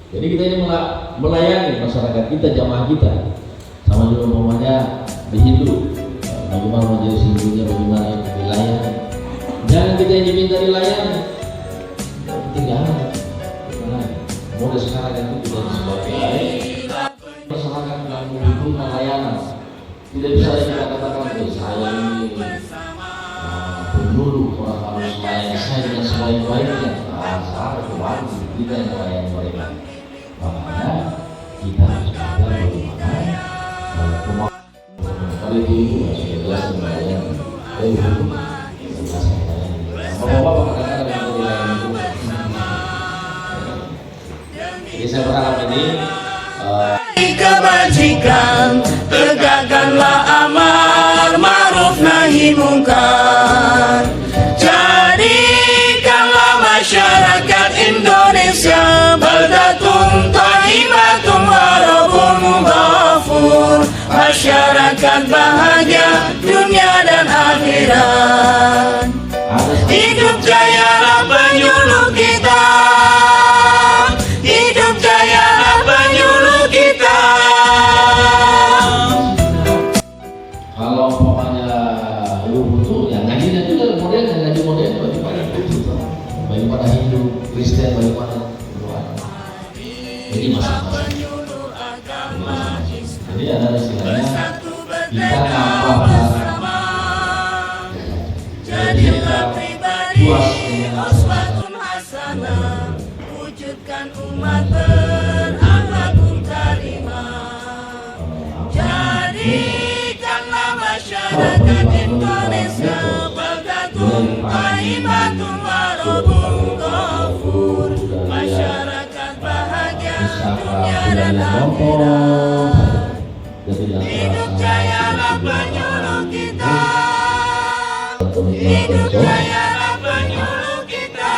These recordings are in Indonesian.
Jadi kita ini melayani masyarakat kita, jamaah kita. Sama juga umpamanya di Hindu, bagaimana majelis Hindunya, bagaimana yang dilayani. Jangan kita yang diminta dilayani, tinggal. Model sekarang itu tidak sebagai masyarakat yang mendukung layanan. Tidak bisa kita katakan saya ini penduduk orang harus melayani saya dengan sebaik-baiknya. Salah Tuhan kita yang melayani mereka. Makanya kita harus belajar bagaimana kali itu sudah jelas melayani. Bapak-bapak kadang-kadang yang melayani itu. Jadi saya berharap ini kebajikan, tegakkanlah amar ma'ruf nahi mungkar. Jadikanlah masyarakat Indonesia baldatun thayyibatun wa rabbun ghafur. Masyarakat bahagia dunia dan akhirat. Hidup jayalah penyuluh kita. Hidup jayalah penyuluh kita. kalau umpamanya butuh ya ngajinya juga modelnya, ngaji modelnya bagaimana butuh, bagaimana Hindu, Kristen, bagaimana luar. Jadi masing-masing. Jadi ada istilahnya kita apa jadi kita puas dengan hasanah, wujudkan umat berakhlakul karimah. Jadikanlah masyarakat Indonesia baldatun thayyibatun wa rabbun ghafur. Masyarakat bahagia dunia dan akhirat. Hidup jayalah penyuluh kita. Hidup jayalah penyuluh kita.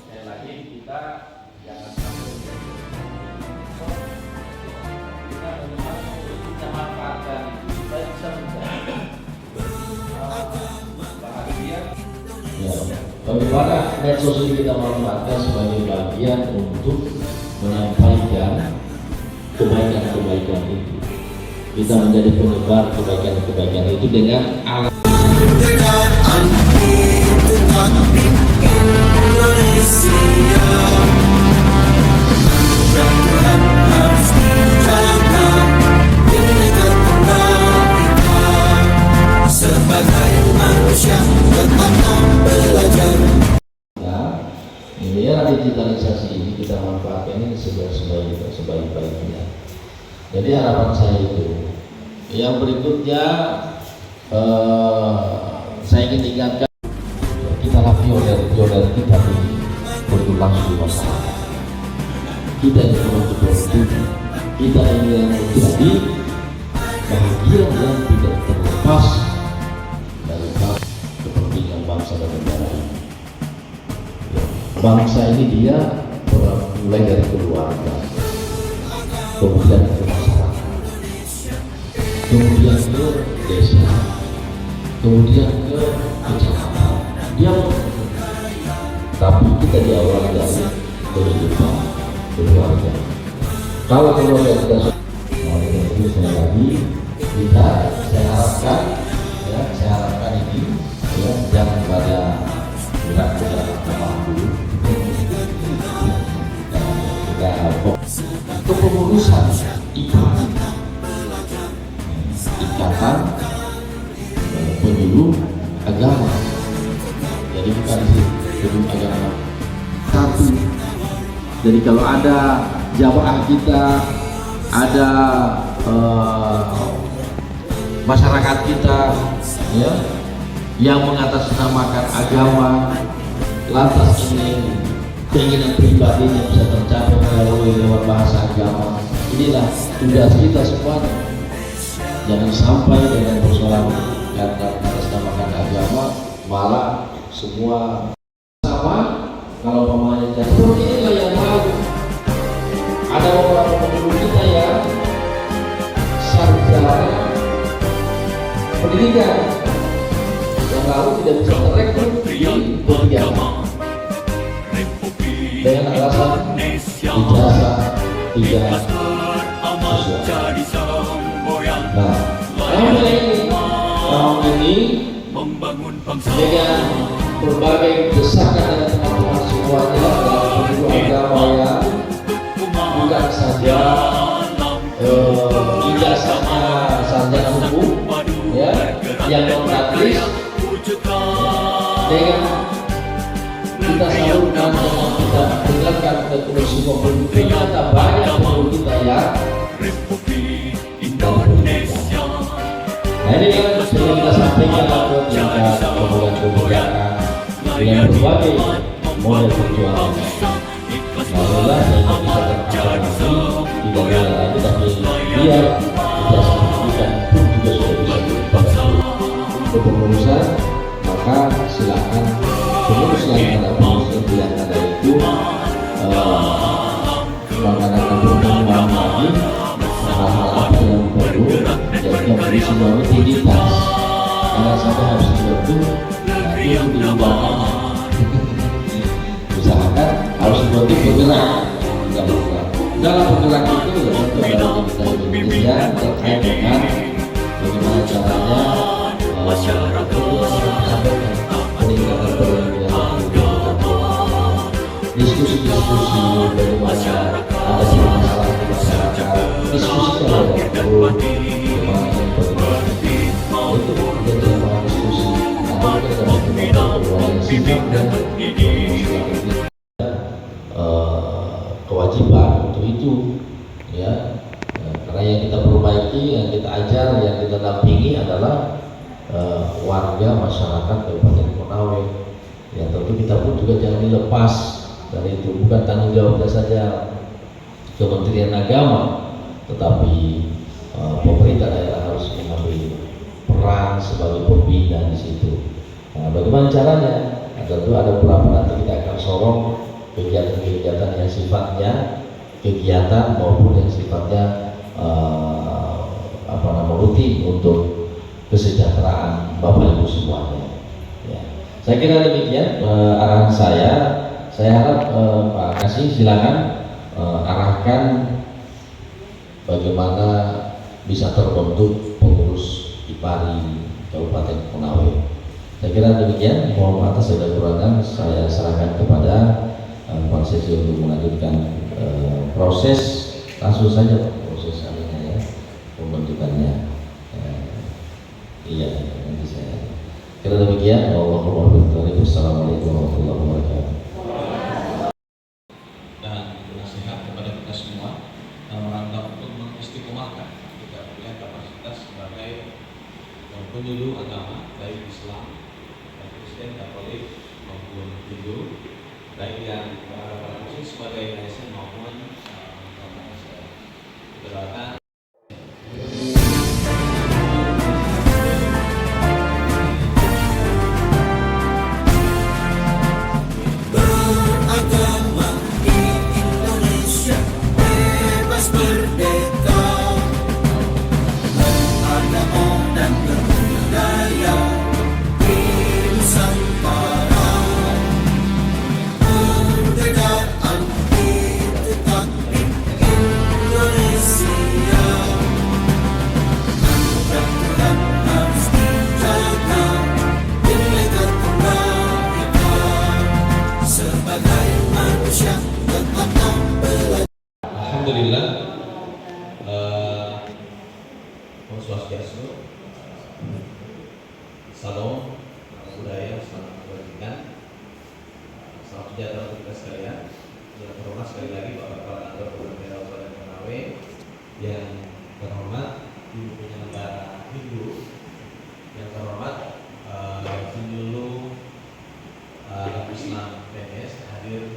Sekali lagi kita jangan sampai kita manfaatkan supaya bisa menjadi bahagia. Bagaimana medsos ini kita manfaatkan sebagai bagian untuk menyampaikan kebaikan-kebaikan itu. Kita menjadi penyebar kebaikan-kebaikan itu dengan alat. Sebagai manusia tetaplah belajar. Ini era digitalisasi ini kita manfaatkan ini sebaik-baiknya. Jadi harapan saya itu. Yang berikutnya saya ingin ingatkan kita pioner kita ini berlangsung di masyarakat. Kita ini produktif, kita ini yang menjadi bagian yang tidak terlepas dari kepentingan bangsa dan negara ini. Bangsa ini dia mulai dari keluarga, kemudian ke masyarakat, kemudian ke desa, kemudian ke kecamatan. Dia, tapi kita diawali dari kehidupan keluarga. Kalau keluarga kita itu saya lagi saya harapkan ini ya, jangan pada gerak-gerak dulu. Kepengurusan ikatan penyuluh agama. Jadi bukan penyuluh agama satu. Jadi kalau ada jamaah kita, ada masyarakat kita, ya, yang mengatasnamakan agama, lantas ini keinginan pribadinya bisa tercapai melalui lewat bahasa agama. Inilah tugas kita semua. Jangan sampai dengan persoalan karena mengatasnamakan agama malah semua sama. Kalau pemainnya seperti inilah yang mau. Ada beberapa penduduk kita yang sarjana pendidikan yang lalu tidak bisa terrekrut di kegiatan dengan alasan ijazah tidak sesuai. Nah, tahun ini dengan berbagai desakan dari teman-teman semuanya dalam penduduk agama yang bukan saja ijazahnya sarjana hukum ya, yang non-kadris, dengan kita salurkan dengan kita dengarkan ke semua penduduk, ternyata banyak penduduk kita yang nah ini yang sudah kita sampaikan ke tingkat kebijakan dengan berbagai model perjuangan. Alhamdulillah saya bisa tercapai tidak ada lagi, tapi biar kita sebutkan pun juga sudah bisa dipakai untuk pengurusan. Maka silakan pengurus yang ada, pengurus yang ada itu mengadakan pertemuan lagi hal-hal apa yang perlu yang beri semua utilitas. Karena sampai harus itu nanti diubahkan. Usahakan harus bergerak dalam bergerak itu ya tentu ada kita Indonesia terkait dengan bagaimana caranya peningkatan diskusi-diskusi bagaimana ada masalah di masyarakat, diskusi yang ada bagaimana itu menjadi bahan diskusi atau kita dan kewajiban untuk itu ya, karena yang kita perbaiki, yang kita ajar, yang kita dampingi adalah warga masyarakat Kabupaten Konawe. Ya tentu kita pun juga jangan dilepas dari itu, bukan tanggung jawabnya saja Kementerian Agama, tetapi pemerintah daerah harus mengambil peran sebagai pembina di situ. Nah, bagaimana caranya? Nah, tentu ada beberapa nanti kita akan sorong kegiatan-kegiatan yang sifatnya kegiatan maupun yang sifatnya rutin untuk kesejahteraan Bapak Ibu semuanya. Ya. Saya kira demikian arahan saya. Saya harap Pak Kasih silakan arahkan bagaimana bisa terbentuk pengurus IPARI Kabupaten Konawe. Saya kira demikian. Mohon maaf atas segala kekurangan. Saya serahkan kepada Pak Sesi untuk melanjutkan proses, langsung saja proses ya, pembentukannya. Iya, nanti saya. Kira demikian. Wassalamualaikum warahmatullahi wabarakatuh. Nasihat kepada kita semua dalam rangka untuk mengistiqomahkan kita punya kapasitas sebagai penyuluh agama, baik Islam, Kristen, Katolik maupun Hindu, baik yang berfungsi sebagai ASN maupun keberatan. Alhamdulillah, Om Swastiastu, Salam budaya, salam kebajikan, salam sejahtera untuk kita sekalian. Yang terhormat sekali lagi Bapak Kepala Kantor Gubernur Kabupaten Konawe, yang terhormat Ibu Penyelenggara Hindu, yang terhormat Hindu Islam PNS hadir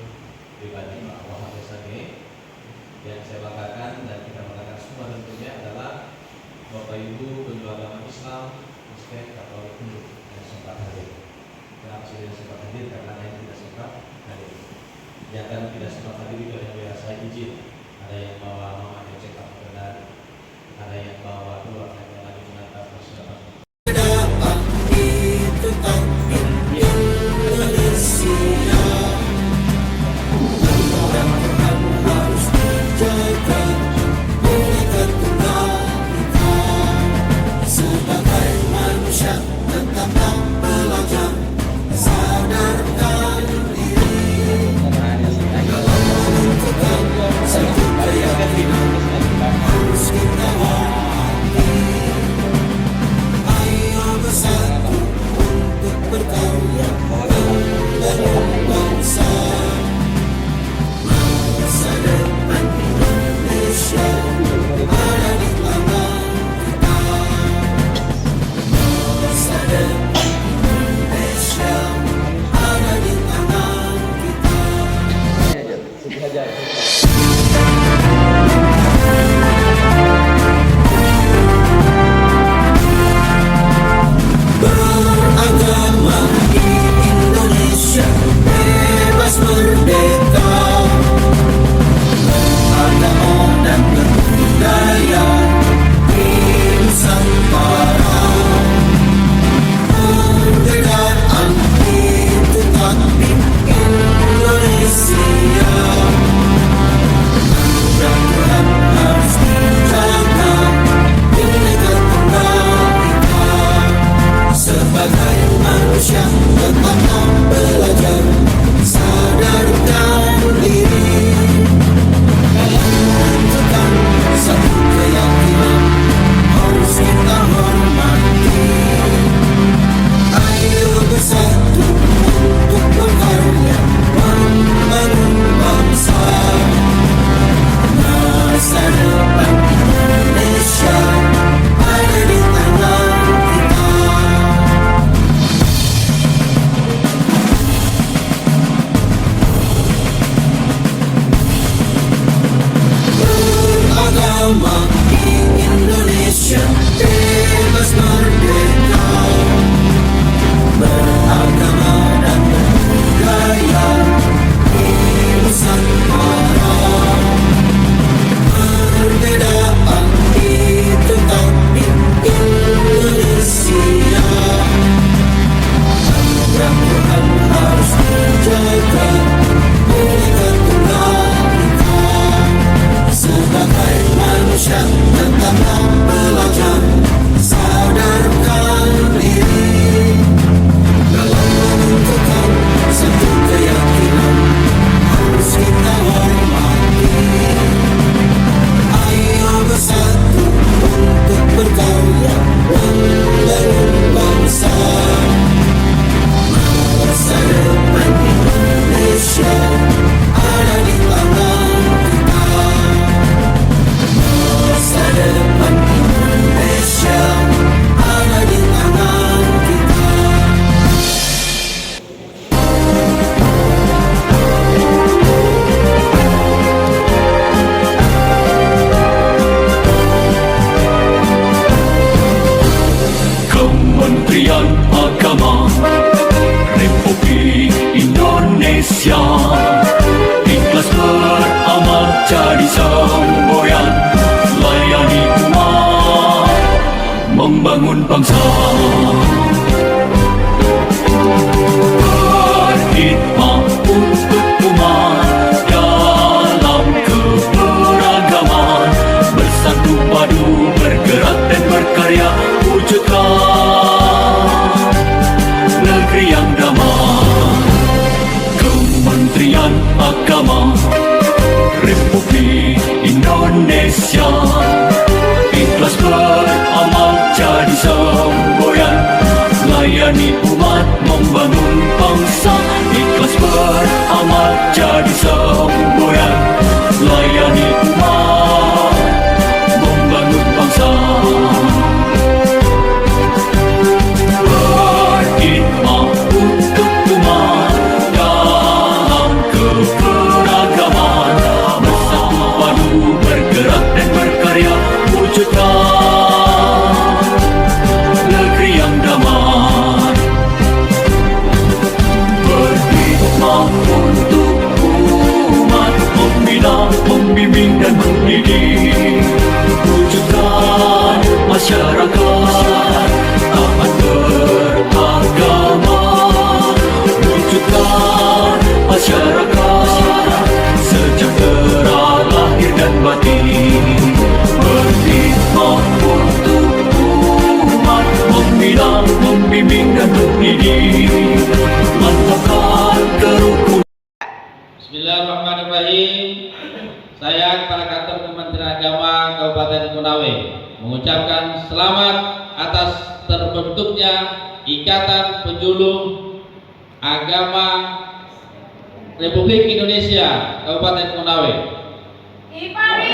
pribadi Pak Wahab Sage. Yang saya banggakan dan kita banggakan semua tentunya adalah Bapak Ibu penjual agama Islam, Kristen, Katolik, Hindu yang sempat hadir. Kenapa saya sempat hadir? Karena yang tidak sempat hadir. Yang kan tidak sempat hadir itu yang biasa izin. Ada yang bawa mamanya cek up benar, ada yang bawa keluar, ada yang lagi mengantar persiapan. umat membangun bangsa, ikhlas beramal jadi semboyan, layani umat membangun bangsa. Berkhidmat untuk umat dalam keberagaman, bersama padu bergerak dan berkarya, wujudkan negeri yang damai. Berkhidmat untuk umat, membina, membimbing dan mendidik, wujudkan masyarakat taat beragama, wujudkan masyarakat sejahtera lahir dan batin. Berkhidmat untuk umat, membina, membimbing dan mendidik, mantapkan kerukunan. Bismillahirrahmanirrahim. Saya Kepala Kantor Kementerian Agama Kabupaten Konawe mengucapkan selamat atas terbentuknya Ikatan Penjuluh Agama Republik Indonesia Kabupaten Konawe. Ipari